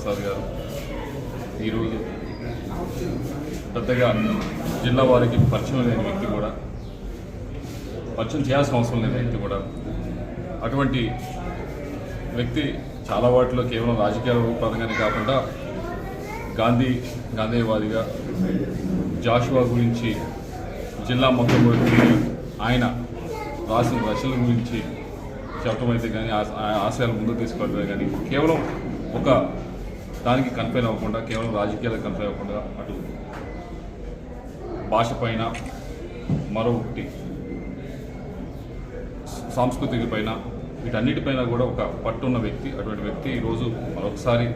ప్రసాద్ గారు ఈరోజు పెద్దగా జిల్లా వారికి పరిచయం లేని వ్యక్తి కూడా, పరిచయం చేయాల్సిన అవసరం లేని వ్యక్తి కూడా, అటువంటి వ్యక్తి చాలా వాటిలో కేవలం రాజకీయ పరంగానే కాకుండా గాంధీవాదిగా జాషువా గురించి జిల్లా మొత్తం ఆయన రాసిన రచనల గురించి చెప్పడం అయితే కానీ ఆశయాలు ముందుకు తీసుకెళ్ళడమే కానీ కేవలం ఒక దానికి కన్ఫైన్ అవ్వకుండా, కేవలం రాజకీయాలకు కన్ఫైన్ అవ్వకుండా అటు భాష పైన మరొకటి సంస్కృతి పైన వీటన్నిటిపైన కూడా ఒక పట్టున్న వ్యక్తి. అటువంటి వ్యక్తి ఈరోజు మరొకసారి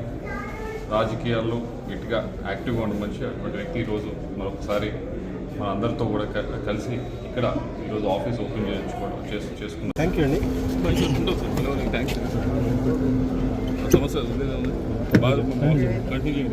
రాజకీయాల్లో గట్టిగా యాక్టివ్గా ఉన్న మనిషి. అటువంటి వ్యక్తి ఈరోజు మరొకసారి మన అందరితో కూడా కలిసి ఇక్కడ ఈరోజు ఆఫీస్ ఓపెన్ చేసుకున్నాం. థ్యాంక్ యూ అండి. Thank you. సమస్య బాగా కంటిన్యూ